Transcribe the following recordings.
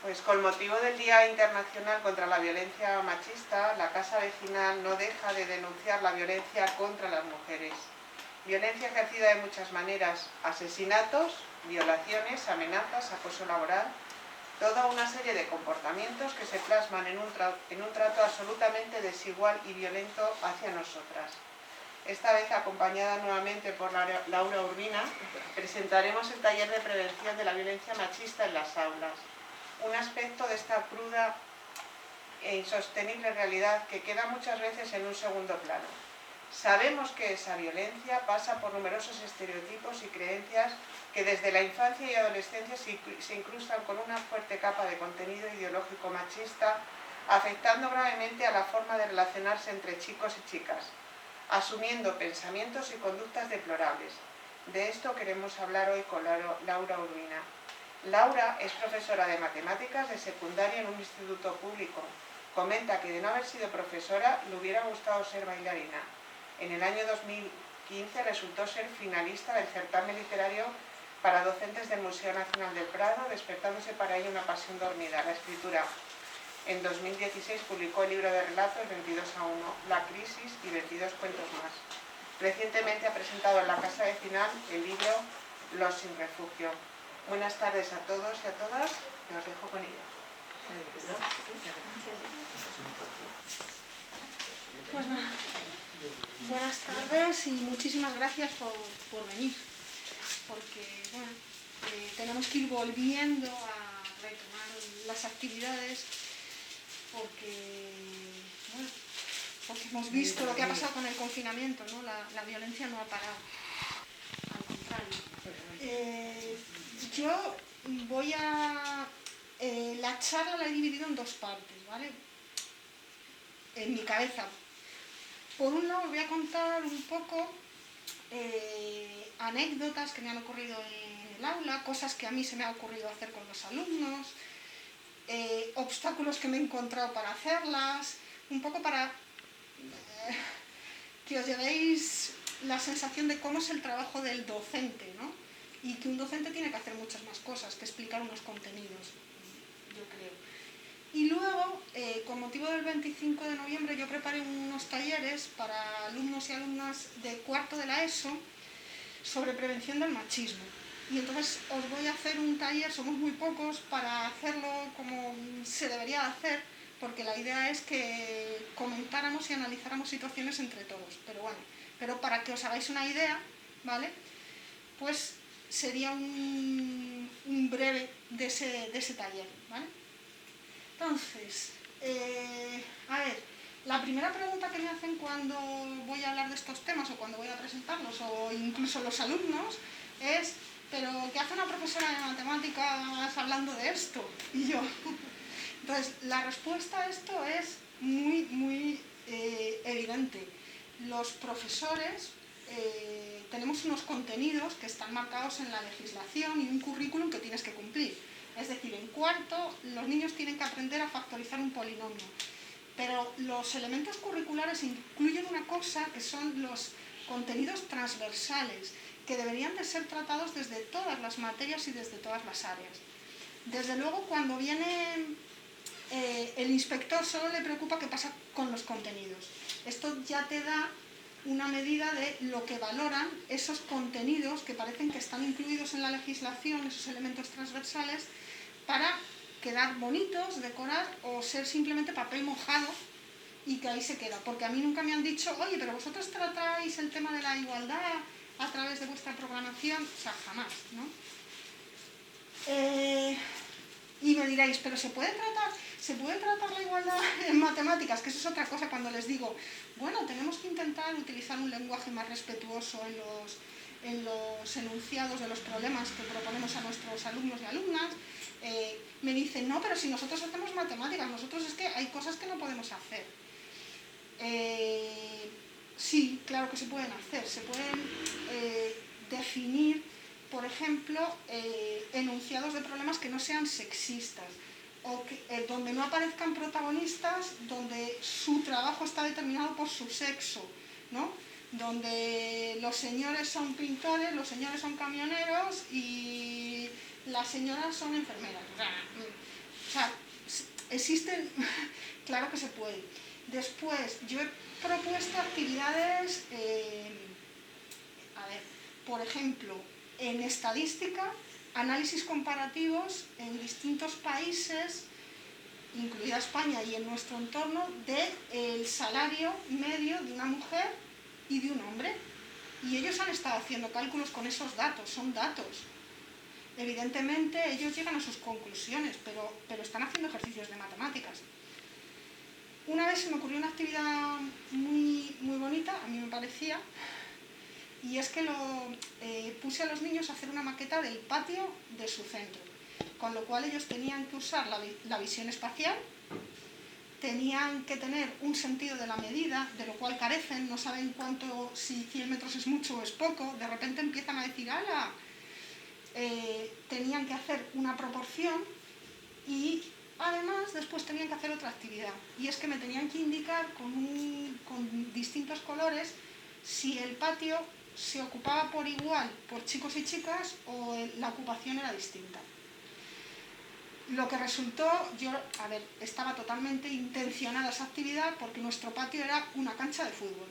Pues con motivo del Día Internacional contra la Violencia Machista, la Casa Vecinal no deja de denunciar la violencia contra las mujeres. Violencia ejercida de muchas maneras: asesinatos, violaciones, amenazas, acoso laboral, toda una serie de comportamientos que se plasman en un trato absolutamente desigual y violento hacia nosotras. Esta vez, acompañada nuevamente por Laura Urbina, presentaremos el taller de prevención de la violencia machista en las aulas. Un aspecto de esta cruda e insostenible realidad que queda muchas veces en un segundo plano. Sabemos que esa violencia pasa por numerosos estereotipos y creencias que desde la infancia y adolescencia se incrustan con una fuerte capa de contenido ideológico machista, afectando gravemente a la forma de relacionarse entre chicos y chicas, asumiendo pensamientos y conductas deplorables. De esto queremos hablar hoy con Laura Urbina. Laura es profesora de matemáticas de secundaria en un instituto público. Comenta que de no haber sido profesora le hubiera gustado ser bailarina. En el año 2015 resultó ser finalista del certamen literario para docentes del Museo Nacional del Prado, despertándose para ella una pasión dormida, la escritura. En 2016 publicó el libro de relatos 22-1, La crisis y 22 cuentos más. Recientemente ha presentado en la Casa Vecinal el libro Los sin refugio. Buenas tardes a todos y a todas, y os dejo con ella. Pues nada, buenas tardes y muchísimas gracias por venir, porque bueno, tenemos que ir volviendo a retomar las actividades porque hemos visto lo que ha pasado con el confinamiento, ¿no? La violencia no ha parado, al contrario. Yo voy a... la charla la he dividido en dos partes, ¿vale? En mi cabeza. Por un lado voy a contar un poco anécdotas que me han ocurrido en el aula, cosas que a mí se me ha ocurrido hacer con los alumnos, obstáculos que me he encontrado para hacerlas, un poco para que os llevéis la sensación de cómo es el trabajo del docente, ¿no? Y que un docente tiene que hacer muchas más cosas que explicar unos contenidos, yo creo. Y luego, con motivo del 25 de noviembre, yo preparé unos talleres para alumnos y alumnas de cuarto de la ESO sobre prevención del machismo. Y entonces os voy a hacer un taller, somos muy pocos, para hacerlo como se debería hacer, porque la idea es que comentáramos y analizáramos situaciones entre todos. Pero bueno, pero para que os hagáis una idea, ¿vale? Pues sería un breve de ese taller, ¿vale? Entonces, a ver, la primera pregunta que me hacen cuando voy a hablar de estos temas o cuando voy a presentarlos o incluso los alumnos es: ¿pero qué hace una profesora de matemáticas hablando de esto? Y yo, entonces la respuesta a esto es muy evidente. Los profesores tenemos unos contenidos que están marcados en la legislación y un currículum que tienes que cumplir. Es decir, en cuarto los niños tienen que aprender a factorizar un polinomio. Pero los elementos curriculares incluyen una cosa que son los contenidos transversales, que deberían de ser tratados desde todas las materias y desde todas las áreas. Desde luego, cuando viene el inspector, solo le preocupa qué pasa con los contenidos. Esto ya te da una medida de lo que valoran esos contenidos que parecen que están incluidos en la legislación, esos elementos transversales, para quedar bonitos, decorar o ser simplemente papel mojado y que ahí se queda. Porque a mí nunca me han dicho: oye, pero vosotros tratáis el tema de la igualdad a través de vuestra programación. O sea, jamás, ¿no? Y me diréis: ¿pero se puede tratar la igualdad en matemáticas? Que eso es otra cosa cuando les digo: bueno, tenemos que intentar utilizar un lenguaje más respetuoso en los enunciados de los problemas que proponemos a nuestros alumnos y alumnas. Me dicen: no, pero si nosotros hacemos matemáticas, nosotros es que hay cosas que no podemos hacer. Sí, claro que se pueden hacer, se pueden definir, por ejemplo, enunciados de problemas que no sean sexistas, o donde no aparezcan protagonistas donde su trabajo está determinado por su sexo, ¿no? Donde los señores son pintores, los señores son camioneros y las señoras son enfermeras. sea, existen, claro que se puede. Después, yo he propuesto actividades, por ejemplo, en estadística, análisis comparativos en distintos países, incluida España y en nuestro entorno, del salario medio de una mujer y de un hombre. Y ellos han estado haciendo cálculos con esos datos, son datos. Evidentemente ellos llegan a sus conclusiones, pero están haciendo ejercicios de matemáticas. Una vez se me ocurrió una actividad muy, muy bonita, a mí me parecía, y es que puse a los niños a hacer una maqueta del patio de su centro, con lo cual ellos tenían que usar la visión espacial, tenían que tener un sentido de la medida, de lo cual carecen, no saben si 100 metros es mucho o es poco, de repente empiezan a decir, ¡hala! Tenían que hacer una proporción y además después tenían que hacer otra actividad, y es que me tenían que indicar con distintos colores si el patio se ocupaba por igual por chicos y chicas o la ocupación era distinta. Lo que resultó, estaba totalmente intencionada esa actividad porque nuestro patio era una cancha de fútbol.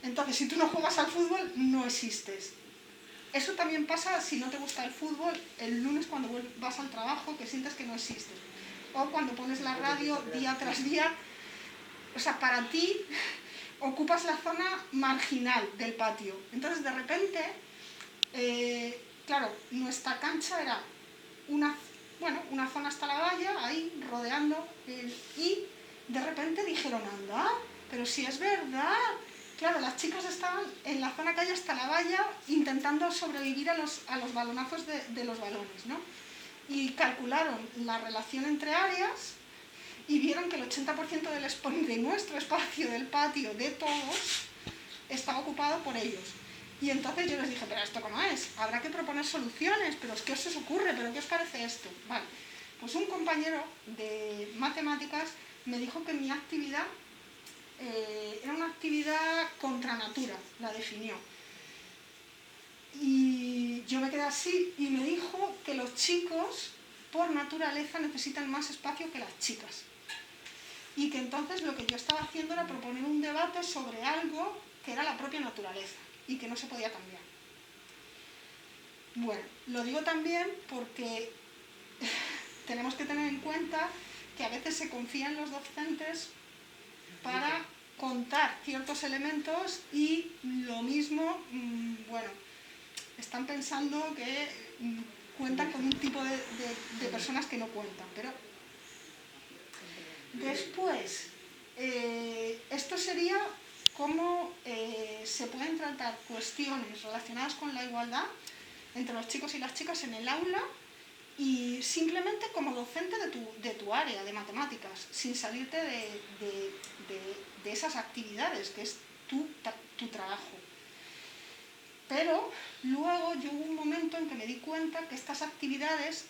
Entonces, si tú no juegas al fútbol, no existes. Eso también pasa si no te gusta el fútbol el lunes cuando vas al trabajo, que sientes que no existes. O cuando pones la radio día tras día. O sea, para ti ocupas la zona marginal del patio. Entonces, de repente, claro, nuestra cancha era una zona hasta la valla, ahí rodeando, y de repente dijeron, anda, pero si es verdad. Claro, las chicas estaban en la zona que hay hasta la valla intentando sobrevivir a los balonazos de los balones, ¿no? Y calcularon la relación entre áreas y vieron que el 80% de nuestro espacio, del patio, de todos, estaba ocupado por ellos. Y entonces yo les dije, pero ¿esto cómo es? Habrá que proponer soluciones, pero ¿qué os ocurre? ¿Pero qué os parece esto? Vale, pues un compañero de matemáticas me dijo que mi actividad era una actividad contra natura, la definió. Y yo me quedé así y me dijo que los chicos, por naturaleza, necesitan más espacio que las chicas. Y que entonces lo que yo estaba haciendo era proponer un debate sobre algo que era la propia naturaleza y que no se podía cambiar. Bueno, lo digo también porque tenemos que tener en cuenta que a veces se confía en los docentes para contar ciertos elementos y lo mismo, están pensando que cuentan con un tipo de personas que no cuentan. Pero después, esto sería cómo se pueden tratar cuestiones relacionadas con la igualdad entre los chicos y las chicas en el aula y simplemente como docente de tu área de matemáticas, sin salirte de esas actividades, que es tu trabajo. Pero luego yo hubo un momento en que me di cuenta que estas actividades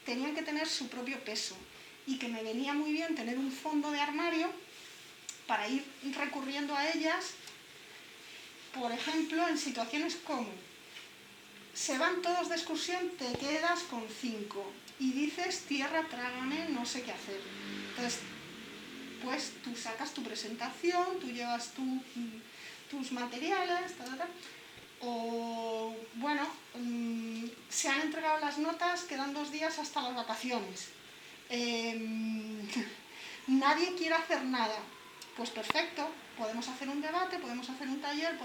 tenían que tener su propio peso y que me venía muy bien tener un fondo de armario para ir recurriendo a ellas, por ejemplo, en situaciones como se van todos de excursión, te quedas con 5 y dices, tierra, trágame, no sé qué hacer. Entonces, pues tú sacas tu presentación, tú llevas tus materiales, o se han entregado las notas, quedan 2 días hasta las vacaciones. Nadie quiere hacer nada. Pues perfecto, podemos hacer un debate, podemos hacer un taller,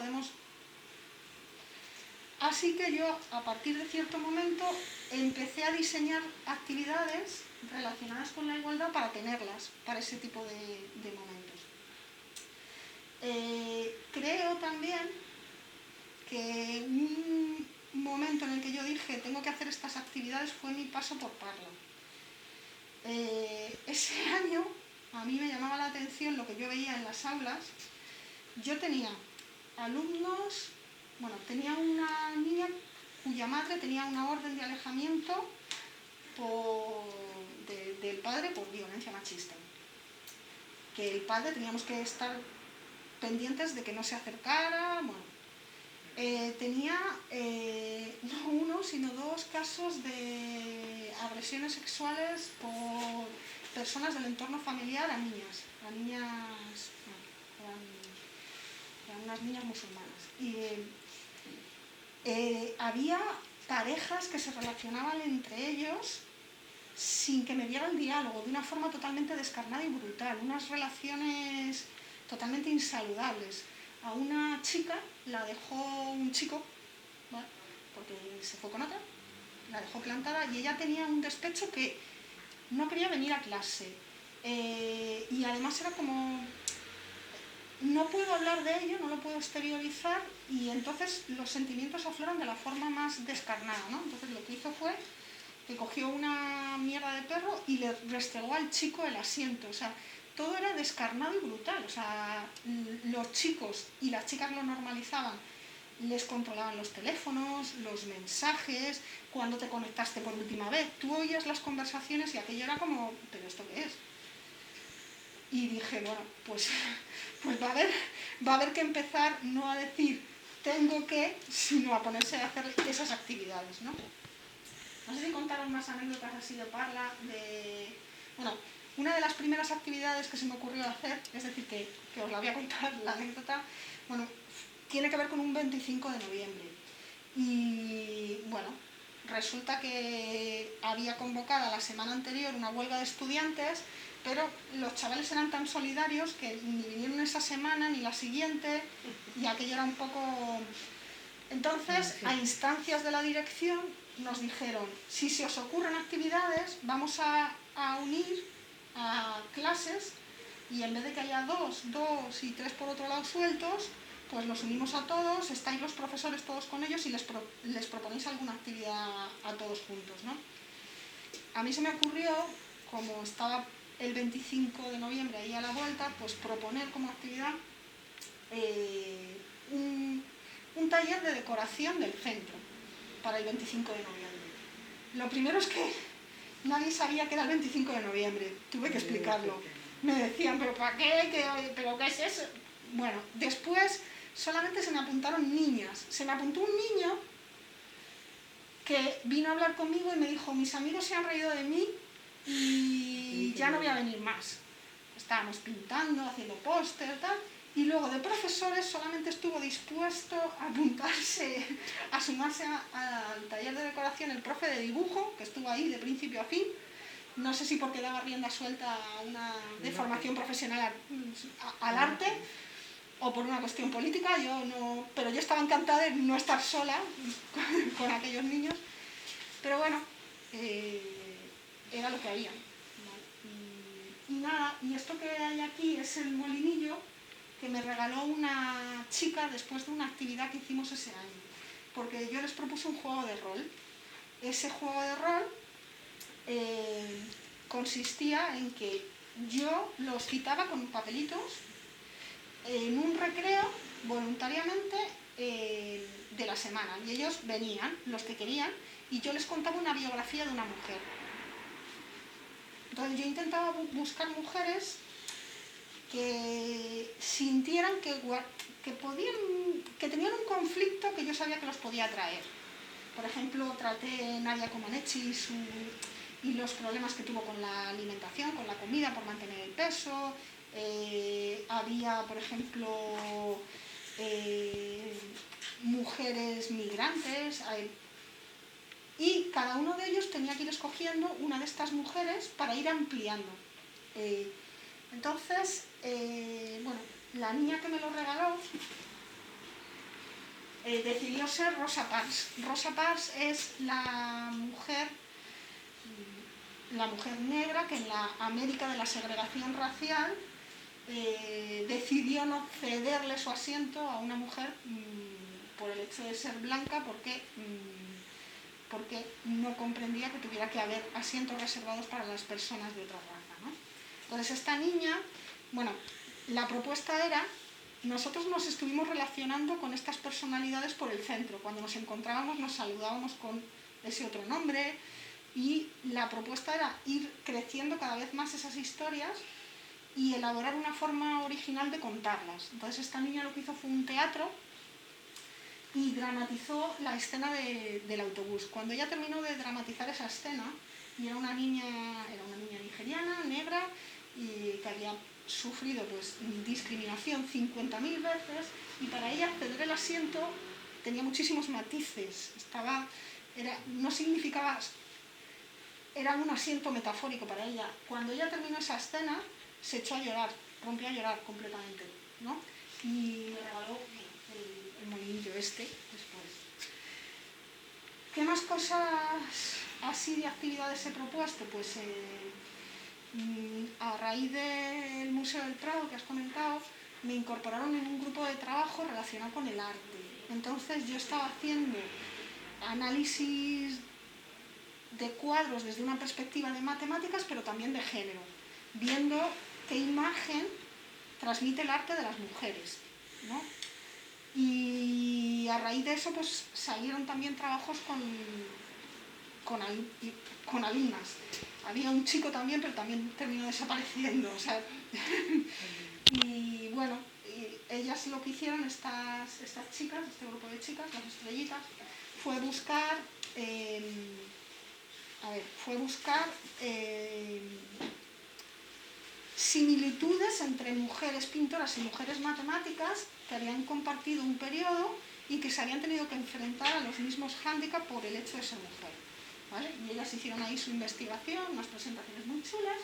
Así que yo, a partir de cierto momento, empecé a diseñar actividades relacionadas con la igualdad para tenerlas, para ese tipo de momentos. Creo también que un momento en el que yo dije tengo que hacer estas actividades fue mi paso por Parla. Ese año a mí me llamaba la atención lo que yo veía en las aulas. Yo tenía alumnos, tenía una niña cuya madre tenía una orden de alejamiento del padre por violencia machista. Que el padre teníamos que estar pendientes de que no se acercara. Tenía no uno, sino 2 casos de agresiones sexuales por personas del entorno familiar a niñas, eran unas niñas musulmanas. Y había parejas que se relacionaban entre ellos sin que me diera el diálogo, de una forma totalmente descarnada y brutal, unas relaciones totalmente insaludables. A una chica la dejó un chico, ¿vale?, porque se fue con otra, la dejó plantada y ella tenía un despecho que no quería venir a clase. Y además era como, no puedo hablar de ello, no lo puedo exteriorizar, y entonces los sentimientos afloran de la forma más descarnada, ¿no? Entonces lo que hizo fue que cogió una mierda de perro y le restregó al chico el asiento. O sea, todo era descarnado y brutal. O sea, los chicos y las chicas lo normalizaban, les controlaban los teléfonos, los mensajes, cuando te conectaste por última vez. Tú oías las conversaciones y aquello era como, ¿pero esto qué es? Y dije, bueno, pues va a haber que empezar no a decir tengo que, sino a ponerse a hacer esas actividades, ¿no? No sé si contaron más anécdotas así de Parla, Bueno, una de las primeras actividades que se me ocurrió hacer, es decir, que os la voy a contar, la anécdota, bueno, tiene que ver con un 25 de noviembre. Y, bueno, resulta que había convocado la semana anterior una huelga de estudiantes, pero los chavales eran tan solidarios que ni vinieron esa semana ni la siguiente, y aquello era un poco... Entonces, a instancias de la dirección, nos dijeron, si se os ocurren actividades, vamos a unir a clases, y en vez de que haya dos y tres por otro lado sueltos, pues los unimos a todos, estáis los profesores todos con ellos y les proponéis alguna actividad a todos juntos, ¿no? A mí se me ocurrió, como estaba el 25 de noviembre ahí a la vuelta, pues proponer como actividad un taller de decoración del centro para el 25 de noviembre. Lo primero es que nadie sabía que era el 25 de noviembre, tuve que explicarlo. Me decían, ¿pero para qué? ¿Pero qué es eso? Bueno, después solamente se me apuntaron niñas. Se me apuntó un niño que vino a hablar conmigo y me dijo, mis amigos se han reído de mí y ya no voy a venir más. Estábamos pintando, haciendo póster, tal. Y luego de profesores solamente estuvo dispuesto a apuntarse, a sumarse al taller de decoración el profe de dibujo, que estuvo ahí de principio a fin. No sé si porque daba rienda suelta a una deformación profesional al arte o por una cuestión política, pero yo estaba encantada de no estar sola con aquellos niños. Pero bueno, era lo que había. Y nada, y esto que hay aquí es el molinillo que me regaló una chica después de una actividad que hicimos ese año, porque yo les propuse un juego de rol. Ese juego de rol consistía en que yo los citaba con papelitos en un recreo voluntariamente de la semana, y ellos venían, los que querían, y yo les contaba una biografía de una mujer. Entonces yo intentaba buscar mujeres que sintieran que tenían un conflicto que yo sabía que los podía traer. Por ejemplo, traté Nadia Comaneci y los problemas que tuvo con la alimentación, con la comida, por mantener el peso. Había, por ejemplo, mujeres migrantes. Y cada uno de ellos tenía que ir escogiendo una de estas mujeres para ir ampliando. Entonces, bueno, la niña que me lo regaló decidió ser Rosa Parks. Rosa Parks es la mujer negra que en la América de la segregación racial decidió no cederle su asiento a una mujer por el hecho de ser blanca, porque no comprendía que tuviera que haber asientos reservados para las personas de otra raza, ¿no? Entonces esta niña, bueno, la propuesta era, nosotros nos estuvimos relacionando con estas personalidades por el centro, cuando nos encontrábamos nos saludábamos con ese otro nombre, y la propuesta era ir creciendo cada vez más esas historias y elaborar una forma original de contarlas. Entonces esta niña lo que hizo fue un teatro y dramatizó la escena del autobús. Cuando ella terminó de dramatizar esa escena, y era una niña nigeriana, negra, y que había sufrido pues discriminación 50.000 veces, y para ella ceder el asiento tenía muchísimos matices, no significaba, era un asiento metafórico para ella. Cuando ella terminó esa escena, se echó a llorar, rompió a llorar completamente, ¿no? Y me regaló el molinillo después. ¿Qué más cosas así de actividades he propuesto? Pues a raíz del Museo del Prado que has comentado, me incorporaron en un grupo de trabajo relacionado con el arte. Entonces yo estaba haciendo análisis de cuadros desde una perspectiva de matemáticas, pero también de género, viendo qué imagen transmite el arte de las mujeres, ¿no? Y a raíz de eso pues salieron también trabajos con alumnas. Había un chico también, pero también terminó desapareciendo, o sea, y bueno, ellas lo que hicieron, estas chicas, este grupo de chicas, las estrellitas, fue buscar similitudes entre mujeres pintoras y mujeres matemáticas que habían compartido un periodo y que se habían tenido que enfrentar a los mismos hándicaps por el hecho de ser mujer, ¿vale? Y ellas hicieron ahí su investigación, unas presentaciones muy chulas,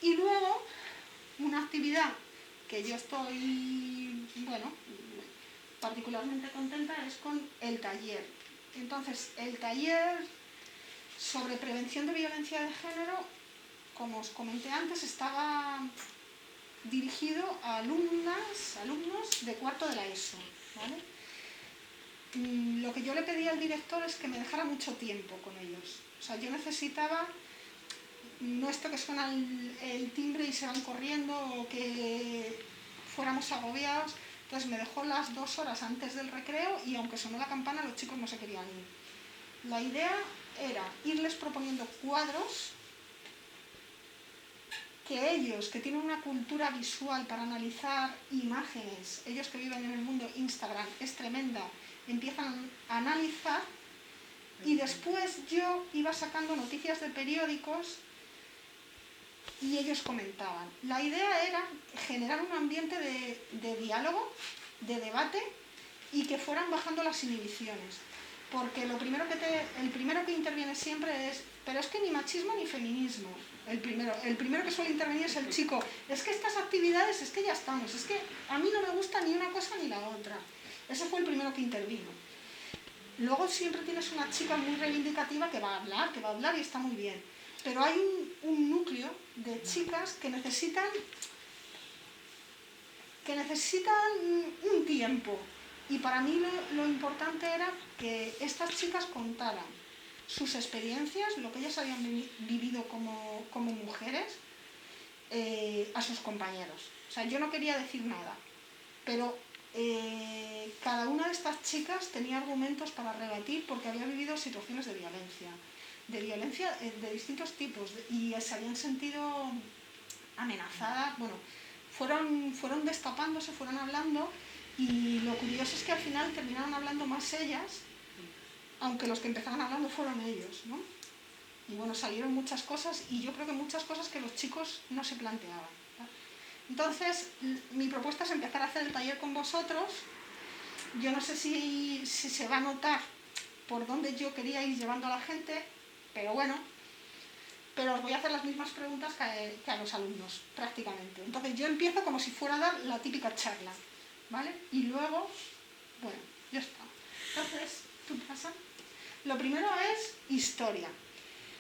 y luego una actividad que yo estoy, particularmente contenta es con el taller. Entonces, el taller sobre prevención de violencia de género, como os comenté antes, estaba dirigido a alumnos de cuarto de la ESO, ¿vale? Lo que yo le pedí al director es que me dejara mucho tiempo con ellos. O sea, yo necesitaba, no esto que suena el timbre y se van corriendo, o que fuéramos agobiados. Entonces me dejó las 2 horas antes del recreo y aunque sonó la campana los chicos no se querían ir. La idea era irles proponiendo cuadros que ellos, que tienen una cultura visual para analizar imágenes, ellos que viven en el mundo Instagram, es tremenda, empiezan a analizar, y después yo iba sacando noticias de periódicos y ellos comentaban. La idea era generar un ambiente de diálogo, de debate, y que fueran bajando las inhibiciones. Porque el primero que interviene siempre es, pero es que ni machismo ni feminismo. El primero que suele intervenir es el chico. Es que estas actividades, es que ya estamos, es que a mí no me gusta ni una cosa ni la otra. Ese fue el primero que intervino. Luego siempre tienes una chica muy reivindicativa que va a hablar y está muy bien. Pero hay un núcleo de chicas que necesitan un tiempo. Y para mí lo importante era que estas chicas contaran sus experiencias, lo que ellas habían vivido como mujeres, a sus compañeros. O sea, yo no quería decir nada, pero cada una de estas chicas tenía argumentos para rebatir porque había vivido situaciones de violencia de distintos tipos, y se habían sentido amenazadas. Bueno, fueron destapándose, fueron hablando, y lo curioso es que al final terminaron hablando más ellas, aunque los que empezaron hablando fueron ellos, ¿no? Y bueno, salieron muchas cosas, y yo creo que muchas cosas que los chicos no se planteaban, ¿no? Entonces, mi propuesta es empezar a hacer el taller con vosotros. Yo no sé si se va a notar por dónde yo quería ir llevando a la gente, pero bueno, pero os voy a hacer las mismas preguntas que a los alumnos, prácticamente. Entonces yo empiezo como si fuera a dar la típica charla, ¿vale? Y luego, bueno, ya está. Entonces, ¿tú pasa? Lo primero es historia.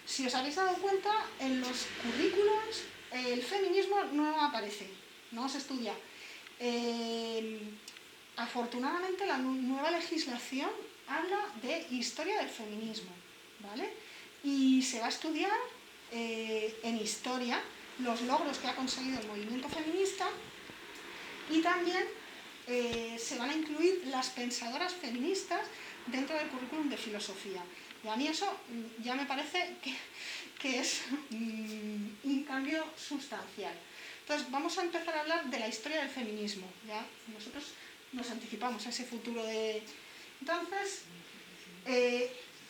Si os habéis dado cuenta, en los currículos el feminismo no aparece, no se estudia. Afortunadamente la nueva legislación habla de historia del feminismo, ¿vale? Y se va a estudiar en historia los logros que ha conseguido el movimiento feminista, y también se van a incluir las pensadoras feministas dentro del currículum de filosofía. Y a mí eso ya me parece que es un cambio sustancial. Entonces vamos a empezar a hablar de la historia del feminismo. Ya nosotros nos anticipamos a ese futuro de... Entonces,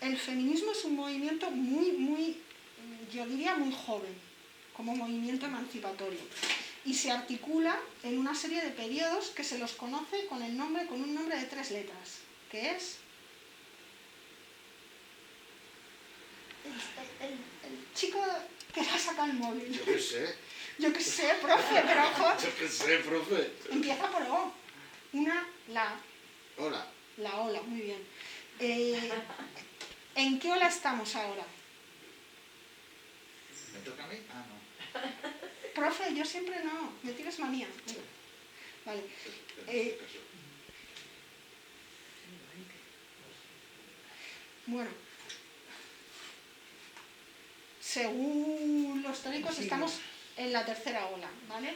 el feminismo es un movimiento muy, muy yo diría muy joven, como movimiento emancipatorio. Y se articula en una serie de periodos que se los conoce con un nombre de 3 letras, que es el chico que le ha sacado el móvil. Yo qué sé. Yo qué sé, profe, pero ojo. Yo qué sé, profe. Empieza por O. La. Hola. La ola, muy bien. ¿En qué ola estamos ahora? ¿Me toca a mí? Ah, no. Profe, yo siempre no, me tienes manía. Vale. Bueno, según los teóricos estamos en la tercera ola, ¿vale?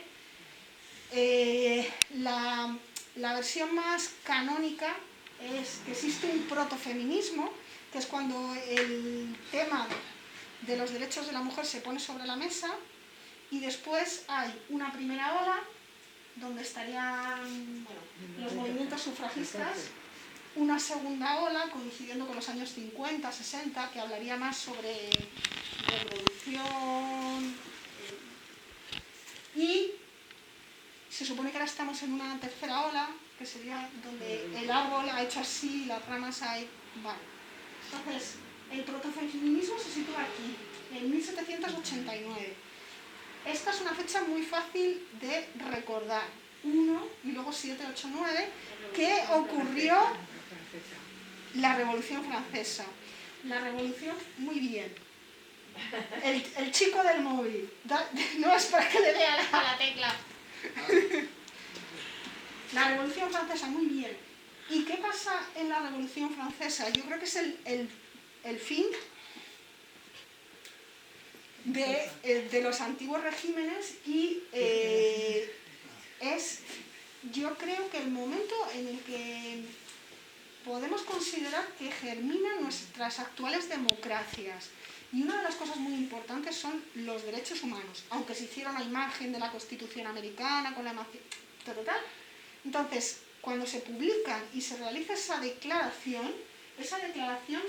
La versión más canónica es que existe un protofeminismo, que es cuando el tema de los derechos de la mujer se pone sobre la mesa, y después hay una primera ola donde estarían los movimientos sufragistas, una segunda ola coincidiendo con los años 50, 60, que hablaría más sobre reproducción, y se supone que ahora estamos en una tercera ola, que sería donde el árbol ha hecho así, las ramas hay... Vale. Entonces, el protofeminismo se sitúa aquí, en 1789. Esta es una fecha muy fácil de recordar. 1 y luego 7, 8, 9, que ocurrió la Revolución Francesa. La Revolución, muy bien. El chico del móvil. No es para que le vea a la tecla. La Revolución Francesa, muy bien. ¿Y qué pasa en la Revolución Francesa? Yo creo que es el fin de los antiguos regímenes y es, yo creo que el momento en el que podemos considerar que germinan nuestras actuales democracias. Y una de las cosas muy importantes son los derechos humanos, aunque se hicieron a imagen de la Constitución americana, con la emancipación. Entonces, cuando se publican y se realiza esa declaración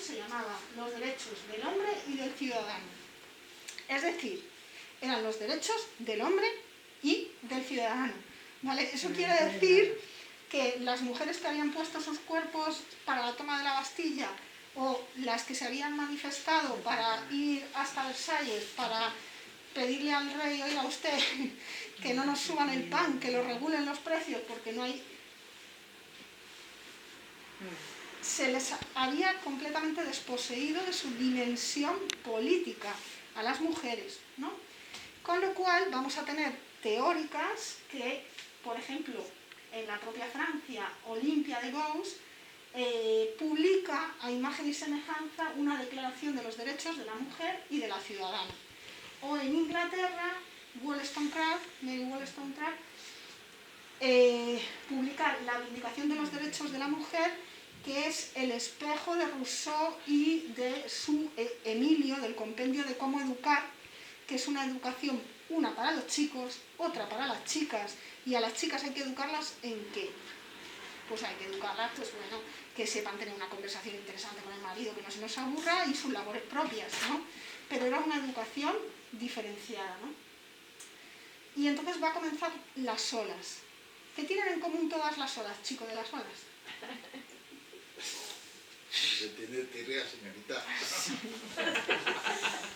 se llamaba los derechos del hombre y del ciudadano. Es decir, eran los derechos del hombre y del ciudadano. ¿Vale? Eso quiere decir que las mujeres que habían puesto sus cuerpos para la toma de la Bastilla, o las que se habían manifestado para ir hasta Versalles, para pedirle al rey, oiga usted, que no nos suban el pan, que lo regulen los precios, porque no hay... Se les había completamente desposeído de su dimensión política a las mujeres, ¿no? Con lo cual vamos a tener teóricas que, por ejemplo, en la propia Francia, Olympia de Gauss, publica a imagen y semejanza una declaración de los derechos de la mujer y de la ciudadana. O en Inglaterra, Mary Wollstonecraft, publica la Vindicación de los Derechos de la Mujer, que es el espejo de Rousseau y de su Emilio, del compendio de cómo educar, que es una educación, una para los chicos, otra para las chicas, y a las chicas hay que educarlas ¿en qué? Pues hay que educarlas, pues bueno, que sepan tener una conversación interesante con el marido, que no se nos aburra, y sus labores propias, ¿no? Pero era una educación diferenciada, ¿no? Y entonces va a comenzar las olas. ¿Qué tienen en común todas las olas, chico de las olas? Se tiene tirria, señorita.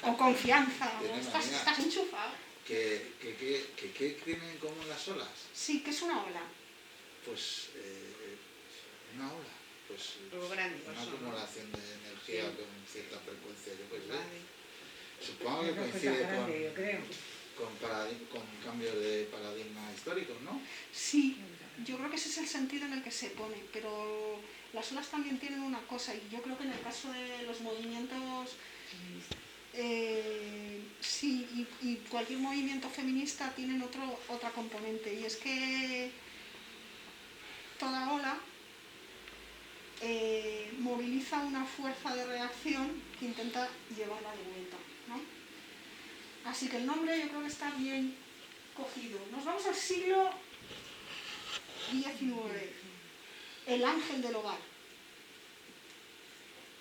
O confianza, o estás enchufado. ¿Qué tienen en común las olas? Sí, ¿qué es una ola? Pues una ola, pues una acumulación de energía con cierta frecuencia, yo qué sé. Supongo que coincide con cambios de paradigma históricos, ¿no? Sí, yo creo que ese es el sentido en el que se pone, pero las olas también tienen una cosa, y yo creo que en el caso de los movimientos, sí, y cualquier movimiento feminista tienen otra componente, y es que toda ola moviliza una fuerza de reacción que intenta llevarla de vuelta, ¿no? Así que el nombre yo creo que está bien cogido. Nos vamos al siglo XIX, el ángel del hogar.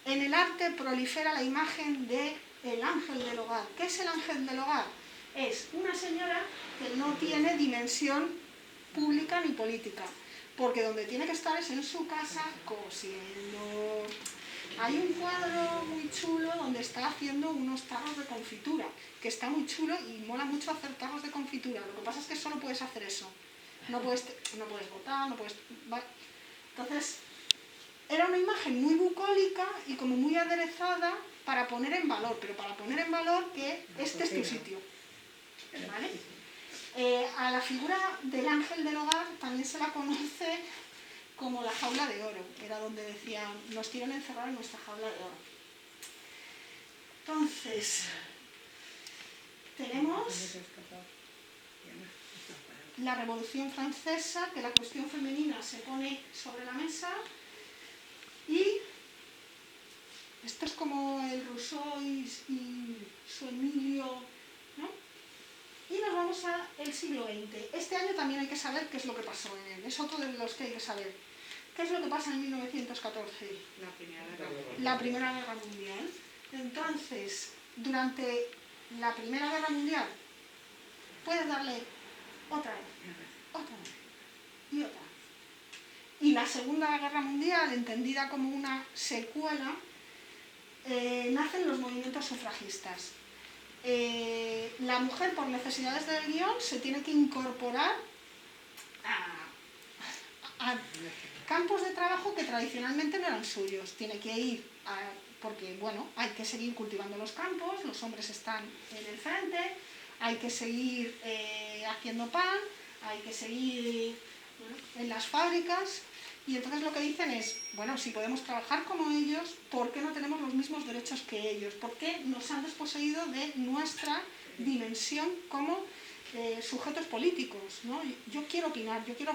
En el arte prolifera la imagen de el ángel del hogar. ¿Qué es el ángel del hogar? Es una señora que no tiene dimensión pública ni política, porque donde tiene que estar es en su casa cosiendo. Hay un cuadro muy chulo donde está haciendo unos tarros de confitura, que está muy chulo y mola mucho hacer tarros de confitura. Lo que pasa es que solo puedes hacer eso. No puedes botar, no puedes... ¿vale? Entonces, era una imagen muy bucólica y como muy aderezada para poner en valor, pero para poner en valor que este es tu sitio. ¿Vale? A la figura del ángel del hogar también se la conoce como la jaula de oro. Era donde decían, nos quieren encerrar en nuestra jaula de oro. Entonces, tenemos la Revolución Francesa, que la cuestión femenina se pone sobre la mesa, y esto es como el Rousseau y su Emilio, ¿no? Y nos vamos al siglo XX. Este año también hay que saber qué es lo que pasó en él. Es otro de los que hay que saber. ¿Qué es lo que pasa en 1914? La Primera Guerra Mundial. Entonces, durante la Primera Guerra Mundial, puedes darle otra vez, y otra. Y la Segunda Guerra Mundial, entendida como una secuela, nacen los movimientos sufragistas. La mujer, por necesidades del guión, se tiene que incorporar a campos de trabajo que tradicionalmente no eran suyos. Tiene que ir porque, bueno, hay que seguir cultivando los campos, los hombres están en el frente, hay que seguir haciendo pan, hay que seguir en las fábricas, y entonces lo que dicen es, bueno, si podemos trabajar como ellos, ¿por qué no tenemos los mismos derechos que ellos? ¿Por qué nos han desposeído de nuestra dimensión como sujetos políticos, ¿no? Yo quiero opinar, yo quiero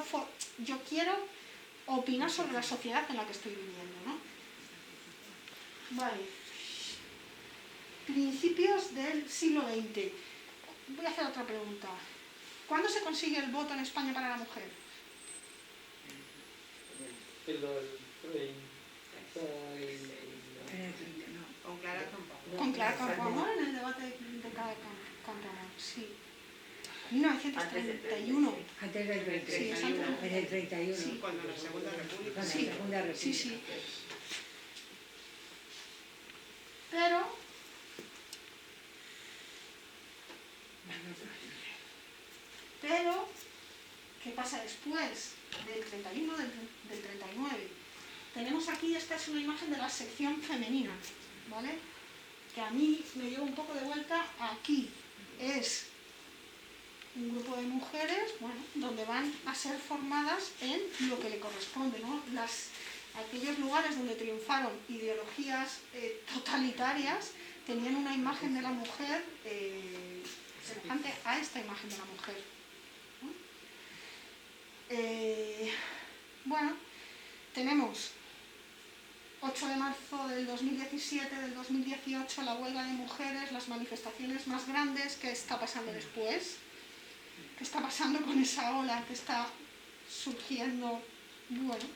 opinar sobre la sociedad en la que estoy viviendo, ¿no? Vale. Principios del siglo XX. Voy a hacer otra pregunta. ¿Cuándo se consigue el voto en España para la mujer? Con Clara Campoamor en el debate de Clara Campoamor, sí. 1931. Antes del 31. Sí, es antes del 31. Sí, cuando la Segunda República. Sí, sí. Pero, ¿qué pasa después del 31, del 39? Tenemos aquí, esta es una imagen de la sección femenina, ¿vale? Que a mí me lleva un poco de vuelta. Aquí es un grupo de mujeres, bueno, donde van a ser formadas en lo que le corresponde, ¿no? Aquellos lugares donde triunfaron ideologías totalitarias tenían una imagen de la mujer semejante a esta imagen de la mujer, ¿no? Bueno, tenemos 8 de marzo del 2017, del 2018, la huelga de mujeres, las manifestaciones más grandes. ¿Qué está pasando después? ¿Qué está pasando con esa ola que está surgiendo? Bueno,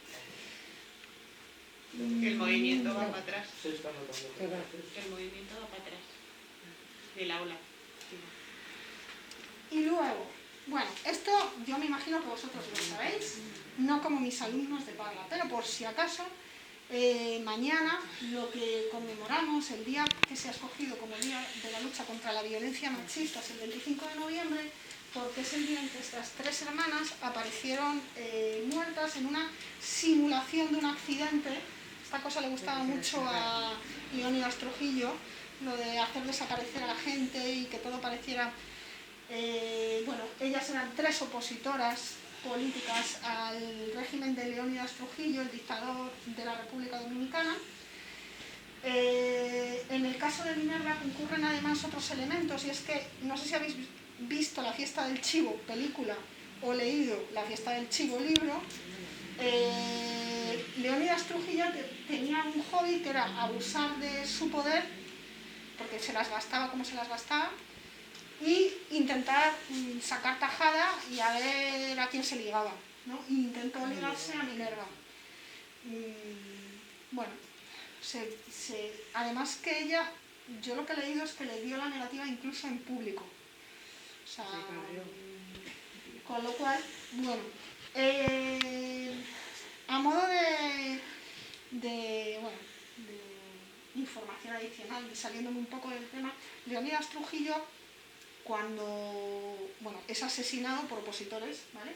el movimiento va para atrás. El movimiento va para atrás. Del aula. Y luego, bueno, esto yo me imagino que vosotros lo sabéis, no como mis alumnos de Parla, pero por si acaso, mañana lo que conmemoramos, el día que se ha escogido como Día de la Lucha contra la Violencia Machista, es el 25 de noviembre, porque es el día en que estas 3 hermanas aparecieron muertas en una simulación de un accidente. Esta cosa le gustaba mucho a Leónidas Trujillo, lo de hacer desaparecer a la gente y que todo pareciera... bueno, ellas eran 3 opositoras políticas al régimen de Leónidas Trujillo, el dictador de la República Dominicana. En el caso de Minerva concurren además otros elementos, y es que, no sé si habéis visto La Fiesta del Chivo, película, o leído La Fiesta del Chivo, libro. Leónidas Trujillo tenía un hobby que era abusar de su poder, porque se las gastaba como se las gastaba, y intentar sacar tajada y a ver a quién se ligaba, ¿no? Intentó ligarse a Minerva. Bueno, además que ella yo lo que he leído es que le dio la negativa incluso en público. O sea, con lo cual, bueno, a modo de información adicional y saliéndome un poco del tema, Leónidas Trujillo, cuando es asesinado por opositores, ¿vale?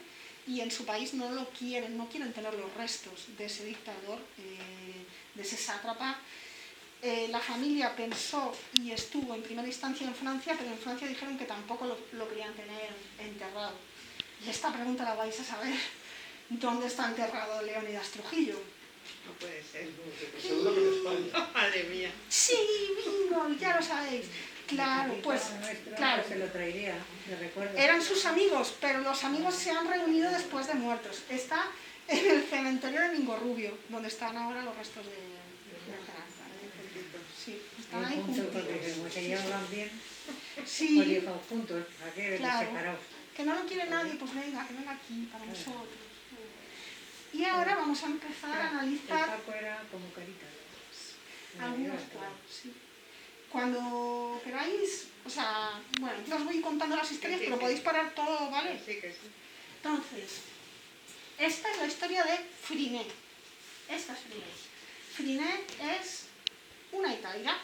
Y en su país no quieren tener los restos de ese dictador, de ese sátrapa. La familia pensó y estuvo en primera instancia en Francia, pero en Francia dijeron que tampoco lo querían tener enterrado. Y esta pregunta la vais a saber: ¿dónde está enterrado Leónidas Trujillo? No puede ser. Seguro que en España. Madre mía. Sí, bingo, ya lo sabéis. Claro, pues claro. Se lo traería, de recuerdo. Eran sus amigos, pero los amigos se han reunido después de muertos. Está en el cementerio de Mingorrubio, donde están ahora los restos de Esperanza. Sí, están ahí juntos, porque juntitos. como se llevan bien, Sí, pues llevan juntos, ¿a qué claro. separados? Que no lo quiere nadie, pues venga, que venga aquí para nosotros. Y ahora vamos a empezar a El analizar Paco era como Carita. algunos cuadros. Sí. Cuando queráis, o sea, bueno, yo os voy contando las historias, Sí, pero sí. podéis parar todo, ¿vale? Sí, que sí. Entonces, esta es la historia de Friné. Esta es Friné. Friné es una itaira.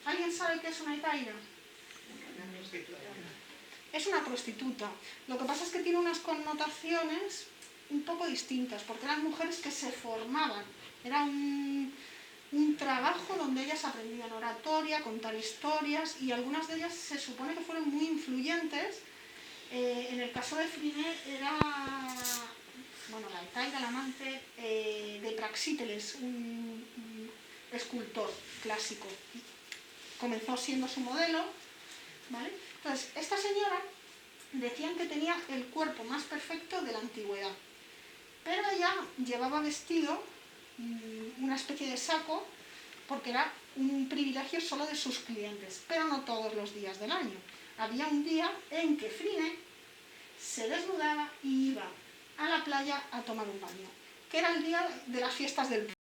¿Alguien sabe qué es una itaira? Una prostituta. Es una prostituta. Lo que pasa es que tiene unas connotaciones un poco distintas, porque eran mujeres que se formaban. Era un trabajo donde ellas aprendían oratoria, contar historias, y algunas de ellas se supone que fueron muy influyentes. En el caso de Friné era la itaira, la amante de Praxíteles, un escultor clásico. Comenzó siendo su modelo, ¿vale? Entonces, esta señora decían que tenía el cuerpo más perfecto de la antigüedad, pero ella llevaba vestido una especie de saco porque era un privilegio solo de sus clientes, pero no todos los días del año. Había un día en que Friné se desnudaba y iba a la playa a tomar un baño, que era el día de las fiestas del